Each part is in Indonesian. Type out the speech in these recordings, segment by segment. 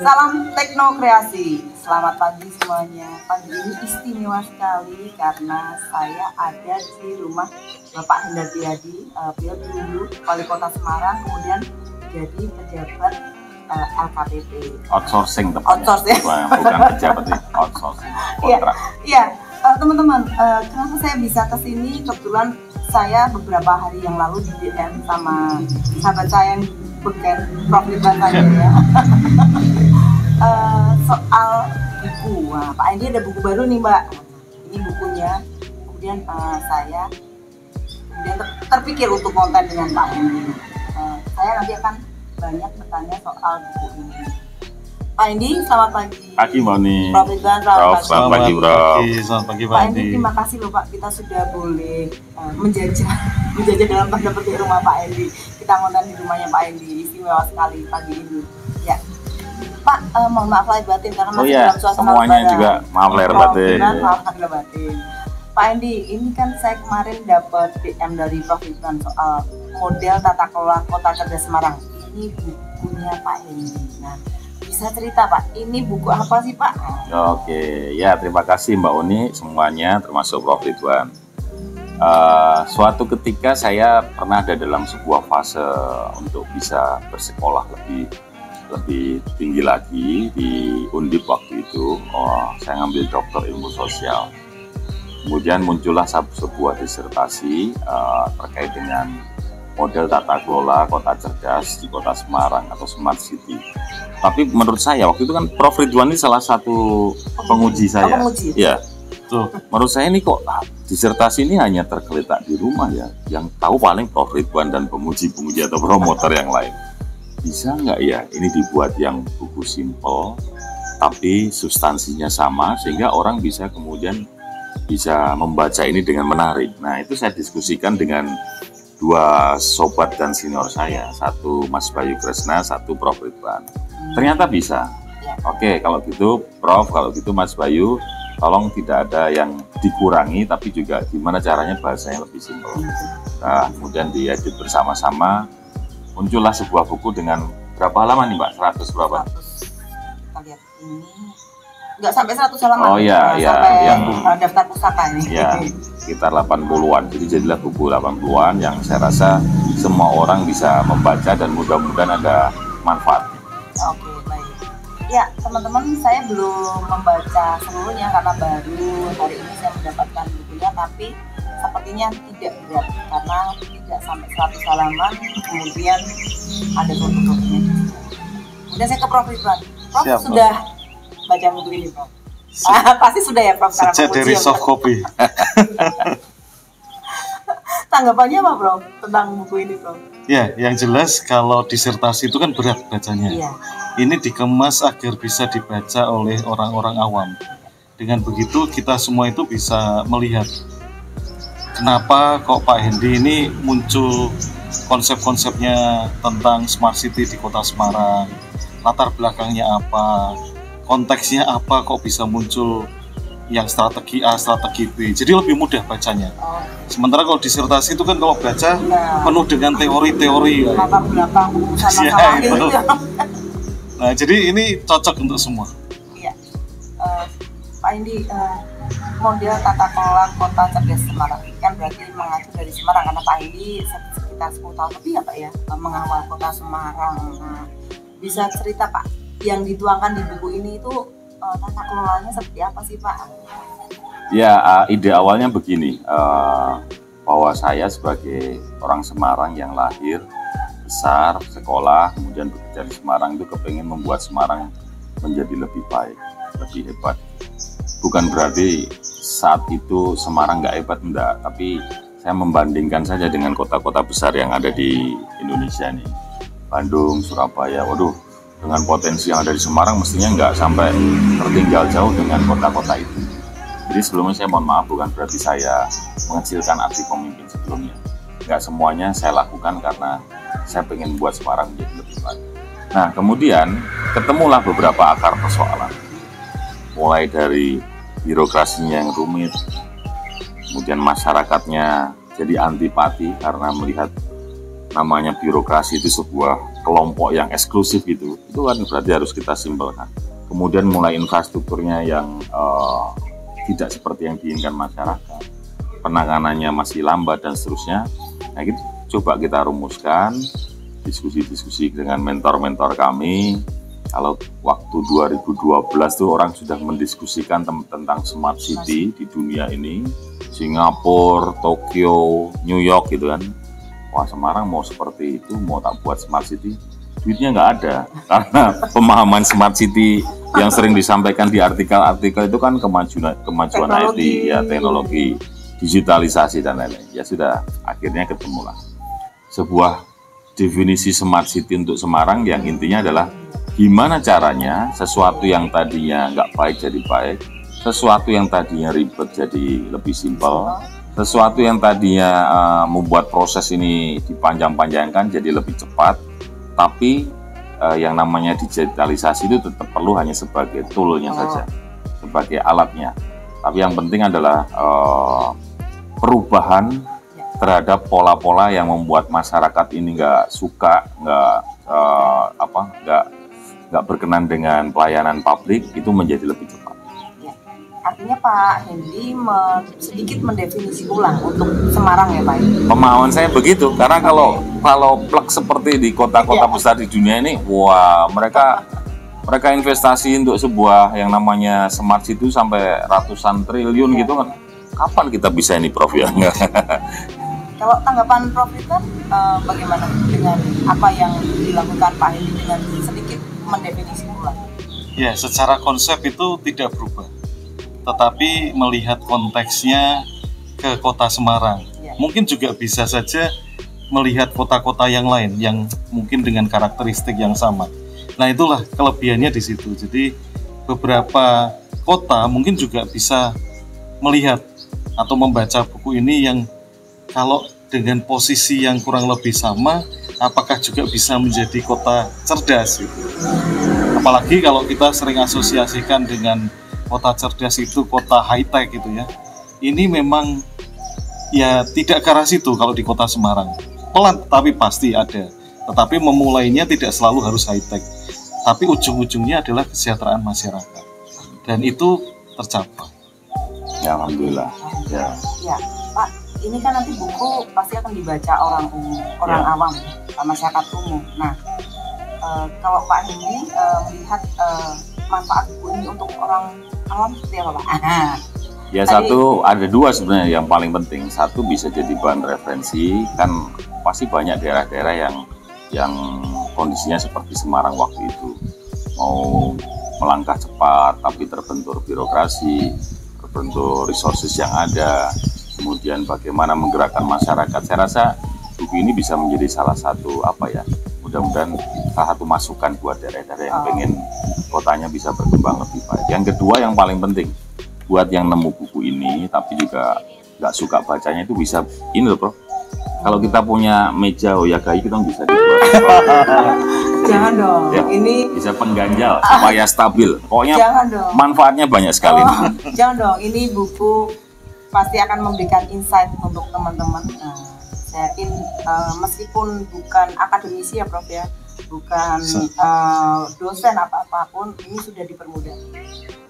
Salam teknokreasi. Selamat pagi semuanya. Pagi ini istimewa sekali karena saya ada di rumah Bapak Hendar Priyadi, beliau dulu Wali Kota Semarang, kemudian jadi pejabat LKPP. Outsourcing Outsourcing. Bukan pejabat, outsourcing. Iya. Teman-teman, kenapa saya bisa kesini? Kebetulan saya beberapa hari yang lalu di DM sama sahabat saya yang beken Prof. Ridwan tadi ya. Soal buku. Nah, Pak Andi ada buku baru nih, Mbak. Ini bukunya. Kemudian saya terpikir untuk konten dengan Pak Andi. Saya nanti akan banyak bertanya soal buku ini. Pak Andi, selamat pagi. Pagi, Mbak Uni. Prof. Ridwan, selamat pagi, Prof. Selamat pagi, Pak Andi. Terima kasih loh, Pak. Kita sudah boleh menjajah dalam tanda petik rumah Pak Andi. Kita ngonten di rumahnya Pak Andi. Istimewa sekali pagi ini. Ya. Pak, mohon maaf lahir batin karena masih dalam suasana semuanya lebaran. juga maaf lahir batin. Maaf lahir batin. Pak Andi, ini kan saya kemarin dapat DM dari Prof. Ridwan soal model tata kelola Kota Cerdas Semarang. Ini bukunya Pak Andi. Nah, bisa cerita Pak, ini buku apa sih Pak? Oke, ya terima kasih Mbak Uni semuanya, termasuk Prof. Ridwan. Suatu ketika saya pernah ada dalam sebuah fase untuk bisa bersekolah lebih tinggi lagi di Undip waktu itu. Saya ngambil dokter ilmu sosial. Kemudian muncullah sebuah disertasi terkait dengan model tata kelola kota cerdas di Kota Semarang atau Smart City. Tapi menurut saya waktu itu kan Prof. Ridwan ini salah satu penguji saya. Penguji. Ya. Tuh, menurut saya ini kok disertasi ini hanya tergeletak di rumah ya. Yang tahu paling Prof. Ridwan dan pemuji-pemuji atau promotor yang lain. Bisa nggak ya ini dibuat yang buku simple tapi substansinya sama sehingga orang bisa kemudian bisa membaca ini dengan menarik. Nah, itu saya diskusikan dengan dua sobat dan senior saya, satu Mas Bayu Kresna, satu Prof. Ridwan. Ternyata bisa. Oke, kalau gitu Prof, kalau gitu Mas Bayu, tolong tidak ada yang dikurangi, tapi juga gimana caranya bahasanya lebih simpel. Nah, kemudian diedit bersama-sama, muncullah sebuah buku dengan berapa halaman nih Mbak? 100 berapa? 100. Kita lihat ini. Nggak sampai 100 halaman. Oh iya, sampai yang daftar pustaka ini. Ya, sekitar 80-an. Jadi jadilah buku 80-an yang saya rasa semua orang bisa membaca dan mudah-mudahan ada manfaatnya. Oke, baik. Ya, teman-teman, saya belum membaca seluruhnya karena baru hari ini saya mendapatkan bukunya, tapi sepertinya tidak berat karena tidak sampai 100 halaman, kemudian ada foto-fotonya. Kemudian saya ke Prof. Ridwan. Prof. Siap, sudah baca buku ini, Prof? Pasti sudah ya, Prof? Sejak dari soft copy. Tanggapannya apa, Prof? Tentang buku ini, Prof? Ya, yang jelas kalau disertasi itu kan berat bacanya. Iya. Ini dikemas agar bisa dibaca oleh orang-orang awam. Dengan begitu kita semua itu bisa melihat kenapa kok Pak Hendi ini muncul konsep-konsepnya tentang Smart City di Kota Semarang, latar belakangnya apa, konteksnya apa kok bisa muncul yang strategi A, strategi B. Jadi lebih mudah bacanya. Sementara kalau disertasi itu kan kalau baca penuh dengan teori-teori. Latar belakang sama Ya, itu. Nah, jadi ini cocok untuk semua. Iya. Pak Indi, model tata kelola Kota Cerdas Semarang kan berarti mengacu dari Semarang karena Pak Indi sekitar 10 tahun lebih ya Pak ya mengawal Kota Semarang. Nah, bisa cerita Pak yang dituangkan di buku ini itu tata kelolanya seperti apa sih Pak? Ya, ide awalnya begini, bahwa saya sebagai orang Semarang yang lahir, besar, sekolah, kemudian bekerja di Semarang itu kepengen membuat Semarang menjadi lebih baik, lebih hebat. Bukan berarti saat itu Semarang nggak hebat, enggak, tapi saya membandingkan saja dengan kota-kota besar yang ada di Indonesia nih. Bandung, Surabaya, waduh, dengan potensi yang ada di Semarang mestinya nggak sampai tertinggal jauh dengan kota-kota itu. Jadi sebelumnya saya mohon maaf, bukan berarti saya mengecilkan arti pemimpin sebelumnya. Nggak semuanya saya lakukan karena saya pengen buat Semarang menjadi lebih baik. Nah, kemudian ketemulah beberapa akar persoalan. Mulai dari birokrasinya yang rumit, kemudian masyarakatnya jadi antipati karena melihat namanya birokrasi itu sebuah kelompok yang eksklusif gitu. Itu kan berarti harus kita simpelkan. Kemudian mulai infrastrukturnya yang tidak seperti yang diinginkan masyarakat, penanganannya masih lambat dan seterusnya. Nah, itu coba kita rumuskan, diskusi-diskusi dengan mentor-mentor kami. Kalau waktu 2012 tuh orang sudah mendiskusikan tentang smart city di dunia ini, Singapura, Tokyo, New York gitu kan. Wah, Semarang mau seperti itu, mau tak buat smart city, duitnya nggak ada. Karena pemahaman smart city yang sering disampaikan di artikel-artikel itu kan kemajuan IT, ya teknologi, digitalisasi dan lain-lain. Ya sudah, akhirnya ketemulah sebuah definisi smart city untuk Semarang yang intinya adalah gimana caranya sesuatu yang tadinya nggak baik jadi baik, sesuatu yang tadinya ribet jadi lebih simpel, sesuatu yang tadinya membuat proses ini dipanjang-panjangkan jadi lebih cepat, tapi yang namanya digitalisasi itu tetap perlu hanya sebagai toolnya saja, sebagai alatnya. Tapi yang penting adalah perubahan terhadap pola-pola yang membuat masyarakat ini nggak suka, nggak berkenan dengan pelayanan publik itu menjadi lebih cepat. Ya. Artinya Pak Hendy sedikit mendefinisi ulang untuk Semarang ya Pak? Pemahaman saya begitu, karena kalau plek seperti di kota-kota besar di dunia ini, wah mereka investasi untuk sebuah yang namanya smart city sampai ratusan triliun gitu kan. Kapan kita bisa ini, Prof ya? Kalau tanggapan Prof kan bagaimana dengan apa yang dilakukan Pak Hendy dengan sedikit mendefinisi ulang? Ya, secara konsep itu tidak berubah, tetapi melihat konteksnya ke kota Semarang. Mungkin juga bisa saja melihat kota-kota yang lain yang mungkin dengan karakteristik yang sama. Nah, itulah kelebihannya di situ. Jadi beberapa kota mungkin juga bisa melihat atau membaca buku ini yang kalau dengan posisi yang kurang lebih sama, apakah juga bisa menjadi kota cerdas gitu. Apalagi kalau kita sering asosiasikan dengan kota cerdas itu kota high tech gitu ya. Ini memang ya tidak ke arah situ kalau di kota Semarang. Pelan tapi pasti ada. Tetapi memulainya tidak selalu harus high tech. Tapi ujung-ujungnya adalah kesejahteraan masyarakat. Dan itu tercapai. Ya, alhamdulillah. Ya. Ya, Pak, ini kan nanti buku pasti akan dibaca orang umum, orang awam, masyarakat umum. Nah, kalau Pak Hendy melihat manfaat buku ini untuk orang awam seperti apa, Pak? Ya, satu, ada dua sebenarnya yang paling penting. Satu, bisa jadi bahan referensi, kan pasti banyak daerah-daerah yang kondisinya seperti Semarang waktu itu, mau melangkah cepat tapi terbentur birokrasi, terbentur resources yang ada, kemudian bagaimana menggerakkan masyarakat. Saya rasa buku ini bisa menjadi salah satu mudah-mudahan salah satu masukan buat daerah-daerah yang pengen kotanya bisa berkembang lebih baik. Yang kedua yang paling penting buat yang nemu buku ini tapi juga nggak suka bacanya, itu bisa ini loh, Prof. Kalau kita punya meja Hoyagai, kita bisa dibuat. Jangan dong, ya, ini bisa pengganjal supaya stabil. Pokoknya manfaatnya banyak sekali. Jangan dong, ini buku pasti akan memberikan insight untuk teman-teman. Saya yakin meskipun bukan akademisi ya Prof ya, bukan dosen apapun, ini sudah dipermudah.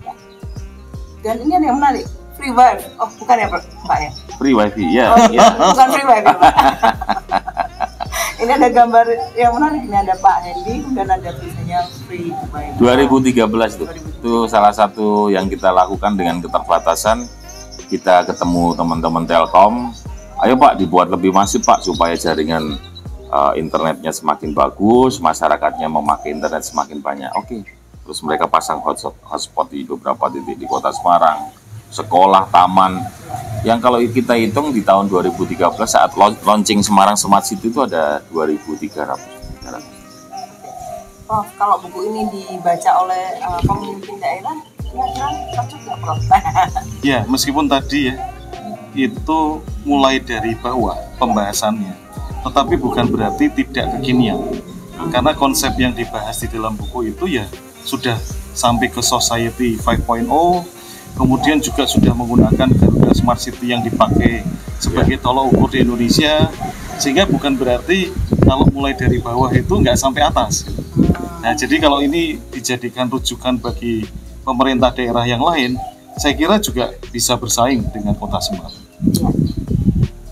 Ya. Dan ini ada yang menarik. Free wifi, oh bukan ya Pak ya? Free wifi, ya. Oh, ya. Bukan free wifi Pak. Ini ada gambar yang menarik, ini ada Pak Hendy dan ada tulisannya free wifi. 2013 itu salah satu yang kita lakukan dengan keterbatasan. Kita ketemu teman-teman Telkom, ayo Pak dibuat lebih masif Pak supaya jaringan internetnya semakin bagus, masyarakatnya memakai internet semakin banyak. Oke, terus mereka pasang hotspot di beberapa titik di kota Semarang. Sekolah, taman, yang kalau kita hitung di tahun 2013 saat launching Semarang Smart City itu ada 2.300. Prof, kalau buku ini dibaca oleh pemimpin daerah, kira-kira cocok nggak Prof? Ya, meskipun tadi ya, itu mulai dari bawah pembahasannya, tetapi bukan berarti tidak kekinian. Karena konsep yang dibahas di dalam buku itu ya sudah sampai ke Society 5.0, kemudian juga sudah menggunakan Garuda Smart City yang dipakai sebagai tolok ukur di Indonesia, sehingga bukan berarti kalau mulai dari bawah itu nggak sampai atas. Nah, jadi kalau ini dijadikan rujukan bagi pemerintah daerah yang lain, saya kira juga bisa bersaing dengan Kota Semarang. Ya.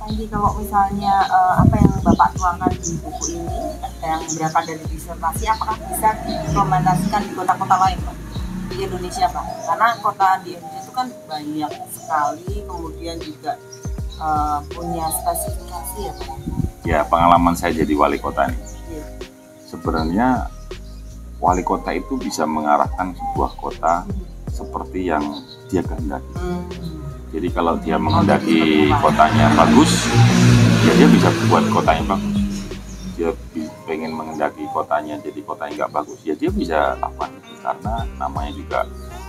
Jadi kalau misalnya apa yang Bapak tuangkan di buku ini yang berasal dari disertasi, apakah bisa diimplementasikan di kota-kota lain, Pak, di Indonesia, Pak? Karena kota di Indonesia itu kan banyak sekali, kemudian juga punya spesifikasi ya, Pak. Ya, pengalaman saya jadi wali kota nih. Iya. Sebenarnya wali kota itu bisa mengarahkan sebuah kota seperti yang dia kehendaki. Jadi kalau dia menghendaki kotanya bagus, ya dia bisa buat kotanya bagus. Dia pengen menghendaki kotanya jadi kota yang nggak bagus, ya dia bisa lakukan itu karena namanya juga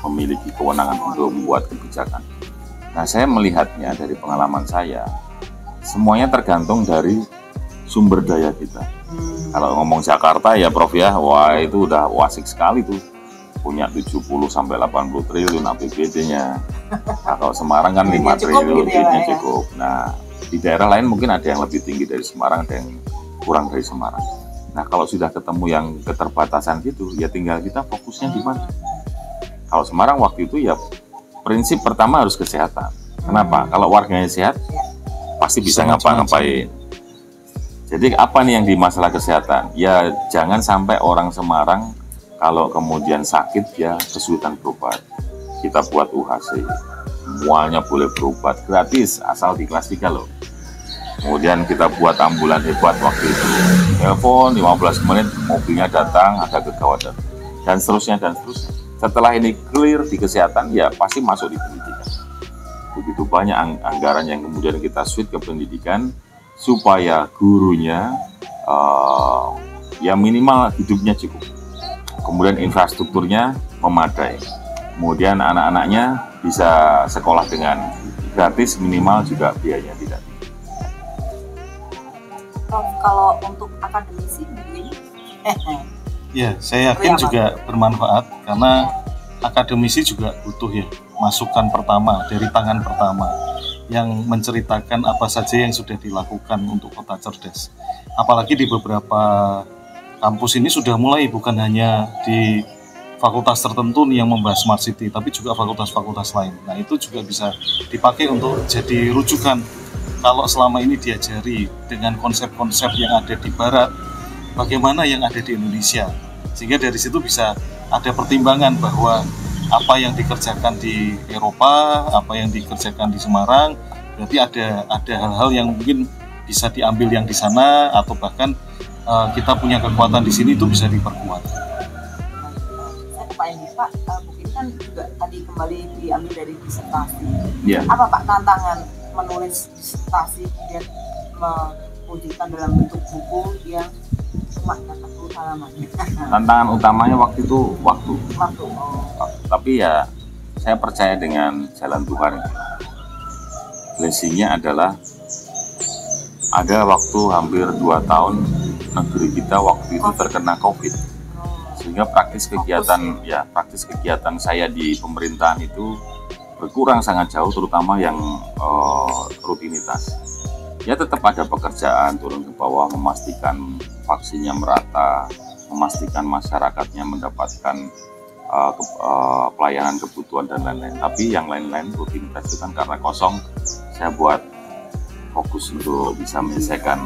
memiliki kewenangan untuk membuat kebijakan. Nah, saya melihatnya dari pengalaman saya, semuanya tergantung dari sumber daya kita. Kalau ngomong Jakarta ya Prof ya, wah itu udah asik sekali tuh. Punya 70 sampai 80 triliun APBD-nya. Nah, kalau Semarang kan 5 triliun, duitnya cukup. Nah, di daerah lain mungkin ada yang lebih tinggi dari Semarang, ada yang kurang dari Semarang. Nah, kalau sudah ketemu yang keterbatasan gitu, ya tinggal kita fokusnya di mana. Kalau Semarang waktu itu ya prinsip pertama harus kesehatan. Kenapa? Kalau warganya sehat, pasti bisa ngapa-ngapain. Jadi apa nih yang di masalah kesehatan? Ya jangan sampai orang Semarang kalau kemudian sakit ya kesulitan berobat. Kita buat UHC, semuanya boleh berobat gratis asal di kelas 3 loh. Kemudian kita buat ambulan hebat waktu itu. Telepon 15 menit mobilnya datang, ada kegawatan. Dan seterusnya dan seterusnya. Setelah ini clear di kesehatan ya pasti masuk di pendidikan. Begitu banyak anggaran yang kemudian kita switch ke pendidikan supaya gurunya ya minimal hidupnya cukup. Kemudian infrastrukturnya memadai, kemudian anak-anaknya bisa sekolah dengan gratis, minimal juga biayanya tidak tinggi. Kalau untuk akademisi begini, ya saya yakin juga bermanfaat karena akademisi juga butuh ya masukan pertama dari tangan pertama yang menceritakan apa saja yang sudah dilakukan untuk kota cerdas. Apalagi di beberapa kampus ini sudah mulai bukan hanya di fakultas tertentu nih yang membahas Smart City, tapi juga fakultas-fakultas lain. Nah, itu juga bisa dipakai untuk jadi rujukan kalau selama ini diajari dengan konsep-konsep yang ada di Barat, bagaimana yang ada di Indonesia. Sehingga dari situ bisa ada pertimbangan bahwa apa yang dikerjakan di Eropa, apa yang dikerjakan di Semarang, berarti ada hal-hal yang mungkin bisa diambil yang di sana, atau bahkan kita punya kekuatan di sini itu bisa diperkuat. Saya ke Pak Endi, Pak, buku ini kan juga tadi kembali diambil dari disertasi. Ya. Apa Pak tantangan menulis disertasi kemudian mewujudkan dalam bentuk buku yang cuma 40 halaman? Tantangan utamanya waktu itu waktu. Tapi ya saya percaya dengan jalan Tuhan. Blessing-nya adalah ada waktu hampir 2 tahun negeri kita waktu itu terkena COVID, sehingga praktis kegiatan saya di pemerintahan itu berkurang sangat jauh, terutama yang rutinitas. Ya tetap ada pekerjaan turun ke bawah, memastikan vaksinnya merata, memastikan masyarakatnya mendapatkan pelayanan kebutuhan dan lain-lain. Tapi yang lain-lain rutinitas itu kan karena kosong, saya buat fokus untuk bisa menyelesaikan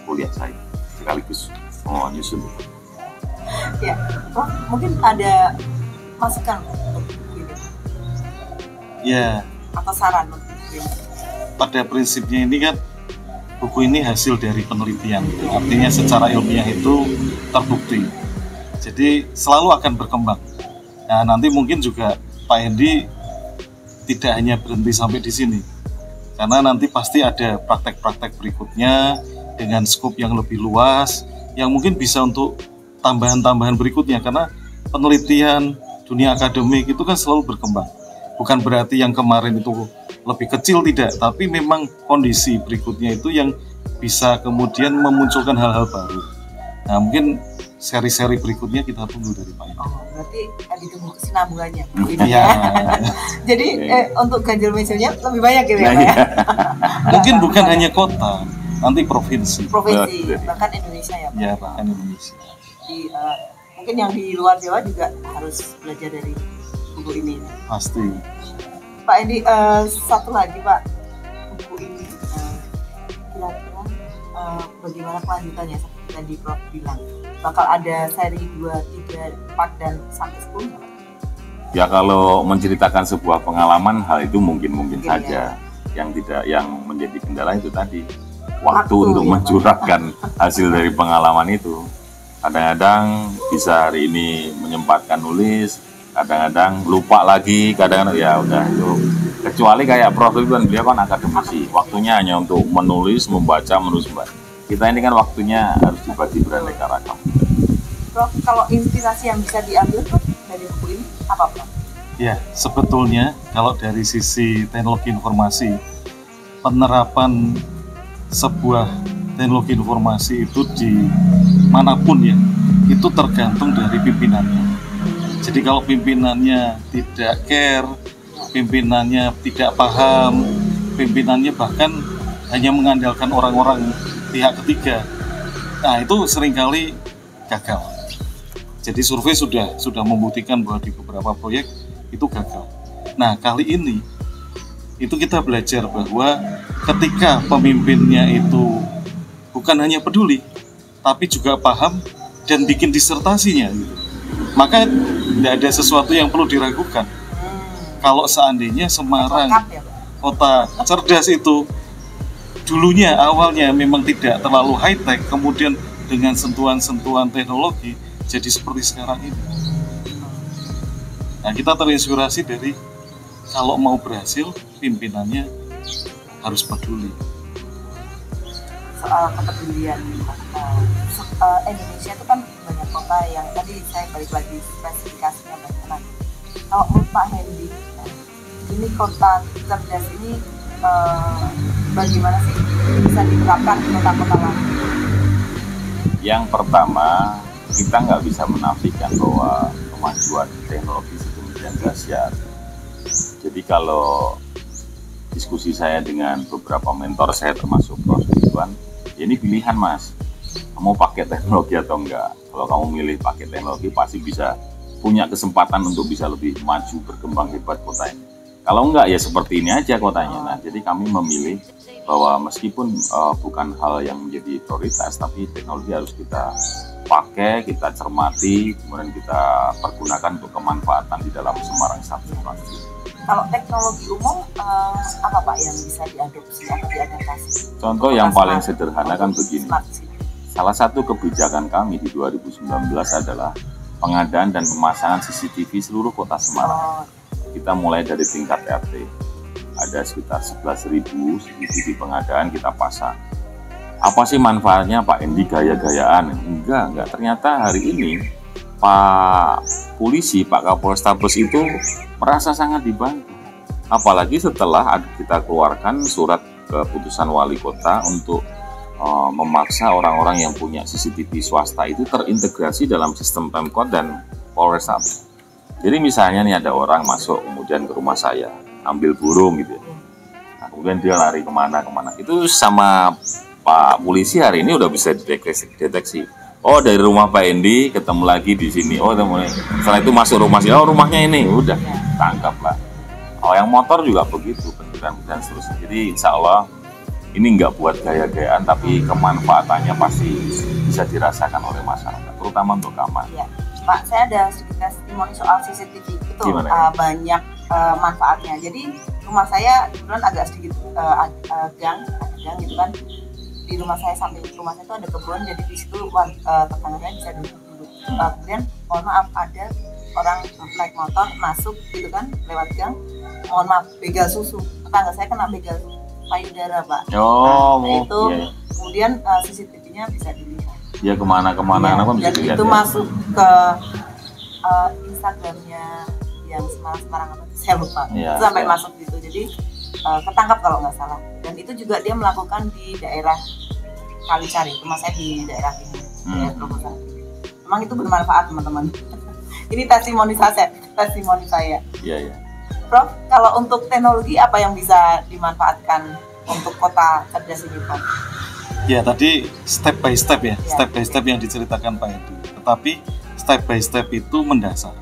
kuliah saya sekaligus menyusun. Ya, mungkin ada masukan untuk ini? Ya. Atau saran untuk ini? Pada prinsipnya ini kan buku ini hasil dari penelitian, artinya secara ilmiah itu terbukti. Jadi selalu akan berkembang. Nah, nanti mungkin juga Pak Endi tidak hanya berhenti sampai di sini, karena nanti pasti ada praktek-praktek berikutnya dengan skop yang lebih luas, yang mungkin bisa untuk tambahan-tambahan berikutnya, karena penelitian dunia akademik itu kan selalu berkembang. Bukan berarti yang kemarin itu lebih kecil, tidak, tapi memang kondisi berikutnya itu yang bisa kemudian memunculkan hal-hal baru. Nah, mungkin seri-seri berikutnya kita tunggu dari Pak Endi. Berarti ditunggu kesinambungannya. Iya. Jadi untuk ganjil mesonya lebih banyak gitu ya Pak ya? Mungkin bukan hanya kota, nanti provinsi. Provinsi, bahkan Indonesia ya Pak? Ya, bahkan Indonesia. Di, mungkin yang di luar Jawa juga harus belajar dari buku ini. Pasti. Pak Endi, satu lagi Pak, buku ini kira-kira bagaimana kelanjutannya seperti tadi Prof bilang? Bakal ada seri 2, 3, 4 dan sampai 10 nggak, Pak? Ya kalau menceritakan sebuah pengalaman, hal itu mungkin saja. Ya. Yang menjadi kendala itu tadi waktu untuk ya, mencurahkan hasil dari pengalaman itu. Kadang-kadang bisa hari ini menyempatkan nulis, kadang-kadang lupa lagi, kadang-kadang ya udah itu. Kecuali kayak Prof itu kan dia kan akademisi, waktunya hanya untuk menulis, membaca, Kita ini kan waktunya harus dibagi beraneka ragam. Prof, kalau inspirasi yang bisa diambil Prof dari buku ini apa Prof? Ya, sebetulnya kalau dari sisi teknologi informasi, penerapan sebuah teknologi informasi itu di manapun ya, itu tergantung dari pimpinannya. Jadi kalau pimpinannya tidak care, pimpinannya tidak paham, pimpinannya bahkan hanya mengandalkan orang-orang pihak ketiga, nah itu seringkali gagal. Jadi survei sudah membuktikan bahwa di beberapa proyek itu gagal. Nah kali ini itu kita belajar bahwa ketika pemimpinnya itu bukan hanya peduli, tapi juga paham dan bikin disertasinya, gitu, maka tidak ada sesuatu yang perlu diragukan. Kalau seandainya Semarang, kota cerdas itu dulunya awalnya memang tidak terlalu high tech, kemudian dengan sentuhan-sentuhan teknologi jadi seperti sekarang ini. Nah, kita terinspirasi dari kalau mau berhasil, pimpinannya harus peduli. Soal kepedulian, Indonesia itu kan banyak kota yang tadi saya balik lagi spesifikasinya banyak. Kalau menurut Pak Hendy, ini kota cerdas ini bagaimana sih bisa diterapkan di kota-kota lain? Yang pertama, kita nggak bisa menafikan bahwa kemajuan teknologi sedemikian dahsyat. Jadi kalau diskusi saya dengan beberapa mentor saya termasuk Prof. Ridwan, ya ini pilihan Mas, kamu pakai teknologi atau enggak. Kalau kamu milih pakai teknologi pasti bisa punya kesempatan untuk bisa lebih maju, berkembang hebat kota ini. Kalau enggak ya seperti ini aja kotanya. Nah, jadi kami memilih bahwa meskipun bukan hal yang menjadi prioritas, tapi teknologi harus kita pakai, kita cermati, kemudian kita pergunakan untuk kemanfaatan di dalam Semarang Satu. Kalau teknologi umum apa Pak yang bisa diadopsi atau diadaptasi? Contoh yang paling sederhana kan begini. Salah satu kebijakan kami di 2019 adalah pengadaan dan pemasangan CCTV seluruh kota Semarang. Kita mulai dari tingkat RT. Ada sekitar 11.000 CCTV pengadaan kita pasang. Apa sih manfaatnya Pak Endi gaya-gayaan? Enggak. Ternyata hari ini Pak Polisi, Pak Kapolrestabes itu merasa sangat dibantu. Apalagi setelah kita keluarkan surat keputusan wali kota untuk memaksa orang-orang yang punya CCTV swasta itu terintegrasi dalam sistem Pemkot dan Polrestabes. Jadi misalnya nih ada orang masuk kemudian ke rumah saya, ambil burung gitu ya. Nah, kemudian dia lari kemana. Itu sama Pak Polisi hari ini udah bisa deteksi. Oh dari rumah Pak Endi ketemu lagi di sini. Oh setelah itu masuk rumah sih. Oh rumahnya ini udah tangkap lah. Oh yang motor juga begitu, benturan dan seterusnya. Jadi insya Allah ini nggak buat gaya-gayaan, tapi kemanfaatannya pasti bisa dirasakan oleh masyarakat, terutama untuk keamanan. Ya. Pak, saya ada sedikit testimoni soal CCTV itu banyak manfaatnya. Jadi rumah saya kebetulan agak sedikit gang gitu kan. Di rumah saya, samping rumah saya itu ada kebun, jadi di situ tetangganya bisa duduk. Kemudian mohon maaf ada orang naik motor masuk gitu kan lewat gang, mohon maaf begal susu, tetangga saya kena begal payudara Pak. Itu yeah. Kemudian CCTV-nya bisa dilihat. Ya kemana-kemana ya, kan bisa dilihat. Itu masuk ke Instagramnya yang Semarang apa saya lupa. Ya, itu sampai masuk gitu. Jadi ketangkap kalau nggak salah. Dan itu juga dia melakukan di daerah Kalicari, rumah saya di daerah ini, daerah Probosan. Memang itu bermanfaat teman-teman. Ini testimoni saya. Iya. Prof, kalau untuk teknologi apa yang bisa dimanfaatkan untuk kota cerdas ini, Prof? Ya tadi step by step ya, Ya. step by step yang diceritakan Pak Hendi. Tetapi step by step itu mendasar.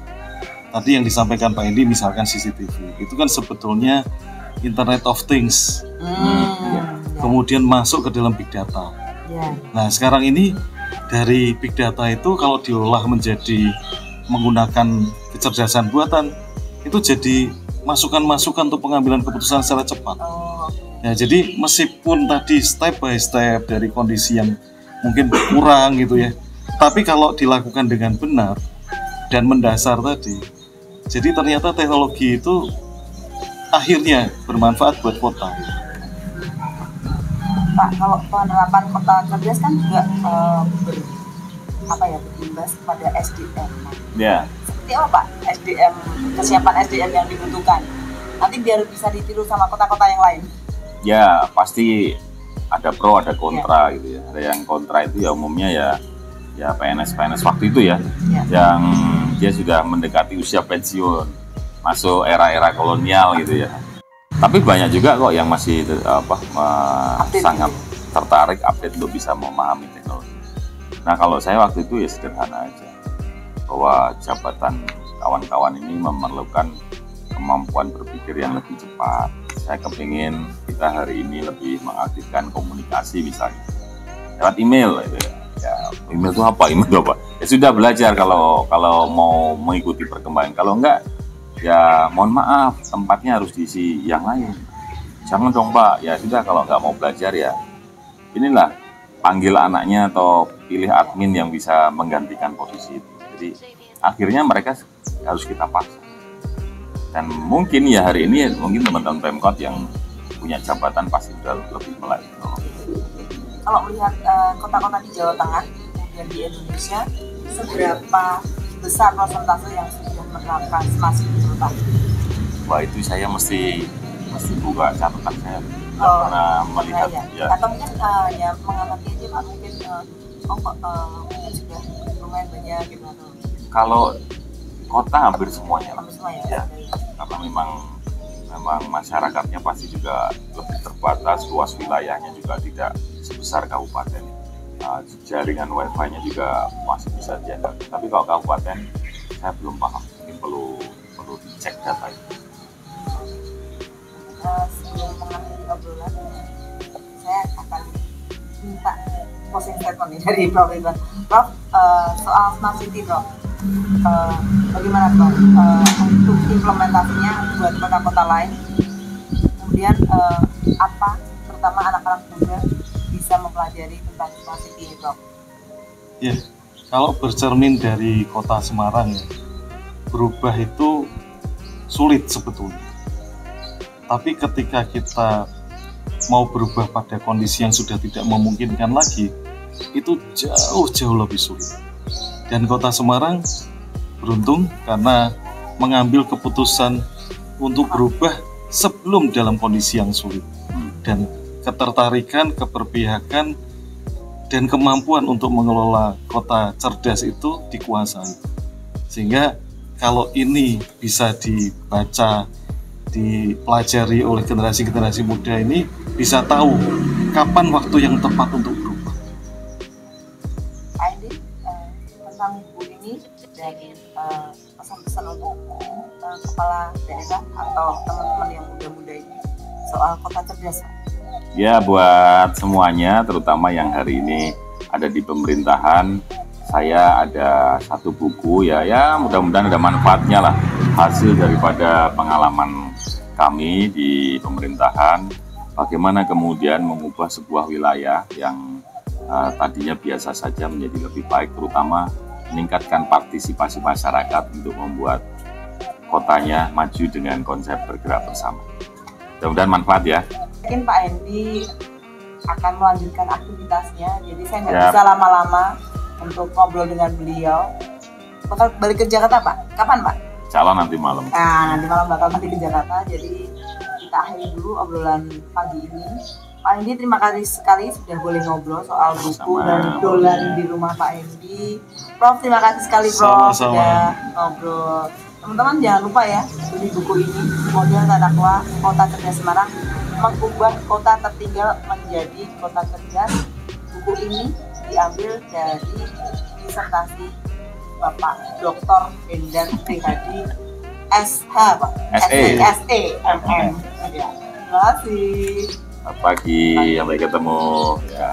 Tadi yang disampaikan Pak Hendi misalkan CCTV, itu kan sebetulnya Internet of Things. Ya. Kemudian masuk ke dalam big data. Ya. Nah sekarang ini dari big data itu kalau diolah menjadi menggunakan kecerdasan buatan, itu jadi masukan-masukan untuk pengambilan keputusan secara cepat. Oh, Ya, jadi meskipun tadi step by step dari kondisi yang mungkin kurang gitu ya, tapi kalau dilakukan dengan benar dan mendasar tadi, jadi ternyata teknologi itu akhirnya bermanfaat buat kota. Pak, kalau penerapan kota cerdas kan juga berimbas pada SDM. Ya, Seperti apa Pak SDM, kesiapan SDM yang dibutuhkan? Nanti biar bisa ditiru sama kota-kota yang lain. ya pasti ada pro ada kontra gitu ya. Ada yang kontra itu ya umumnya ya PNS waktu itu ya, yang dia sudah mendekati usia pensiun, masuk era-era kolonial gitu ya. Tapi banyak juga kok yang masih sangat tertarik update untuk bisa memahami teknologi. Nah kalau saya waktu itu ya sederhana aja, bahwa jabatan kawan-kawan ini memerlukan kemampuan berpikir yang lebih cepat. Saya kepingin kita hari ini lebih mengaktifkan komunikasi misalnya lewat email gitu ya. Ya, email itu apa? Email itu apa? Ya sudah belajar kalau mau mengikuti perkembangan. Kalau enggak, ya mohon maaf, tempatnya harus diisi yang lain. Jangan dong Pak, ya sudah kalau nggak mau belajar ya inilah, panggil anaknya atau pilih admin yang bisa menggantikan posisi itu. Jadi akhirnya mereka harus kita paksa. Dan mungkin ya hari ini mungkin teman-teman Pemkot yang punya jabatan pasti sudah lebih melek. Kalau melihat kota-kota di Jawa Tengah kemudian di Indonesia, seberapa besar persentase yang sudah menerapkan smart city Pak? Wah itu saya mesti buka catatan saya karena melihat ya. Atau mungkin ya mengamati aja Pak, mungkin mungkin sudah lumayan banyak gitu. Kalau kota hampir semuanya, ya. Karena memang masyarakatnya pasti juga lebih terbatas, luas wilayahnya juga tidak sebesar kabupaten. Jaringan wifi-nya juga masih bisa diandalkan. Tapi kalau kabupaten saya belum paham, mungkin perlu dicek data itu. Sebelum mengakhiri obrolan, saya akan minta closing statement dari Prof. Ridwan. Prof, soal smart city Prof, bagaimana Prof untuk implementasinya buat kota-kota lain? Kemudian apa terutama anak-anak muda bisa mempelajari tentang smart city ini Prof? Ya, kalau bercermin dari kota Semarang ya, berubah itu sulit sebetulnya. Tapi ketika kita mau berubah pada kondisi yang sudah tidak memungkinkan lagi, itu jauh lebih sulit. Dan kota Semarang beruntung karena mengambil keputusan untuk berubah sebelum dalam kondisi yang sulit. Dan ketertarikan, keberpihakan, dan kemampuan untuk mengelola kota cerdas itu dikuasai. Sehingga kalau ini bisa dibaca, dipelajari oleh generasi-generasi muda ini, bisa tahu kapan waktu yang tepat untuk berubah. Pak Edi, tentang buku ini dan pesan-pesan untuk kepala daerah atau teman-teman yang muda-muda ini soal kota cerdas. Ya buat semuanya, terutama yang hari ini ada di pemerintahan, saya ada satu buku ya mudah-mudahan ada manfaatnya lah, hasil daripada pengalaman kami di pemerintahan, bagaimana kemudian mengubah sebuah wilayah yang tadinya biasa saja menjadi lebih baik, terutama meningkatkan partisipasi masyarakat untuk membuat kotanya maju dengan konsep bergerak bersama. Mudah-mudahan manfaat ya. Mungkin Pak Hendi akan melanjutkan aktivitasnya, jadi saya nggak bisa lama-lama untuk ngobrol dengan beliau. Bakal balik ke Jakarta Pak? Kapan Pak? Calon nanti malam. Nah, nanti malam bakal balik ke Jakarta, jadi kita akhiri dulu obrolan pagi ini. Pak Hendi, terima kasih sekali sudah boleh ngobrol soal buku dan dolan di rumah Pak Hendi. Prof, terima kasih sekali Prof sudah ngobrol. Teman-teman jangan lupa ya, beli buku ini, Model Tata Kelola Kota Cerdas Semarang, mengubah kota tertinggal menjadi kota cerdas buku ini diambil dari disertasi Bapak Dr. Endar Prihadi SH, Pak. SE. SE, MM. Ya. Terima kasih. Selamat pagi, sampai ketemu. Ya.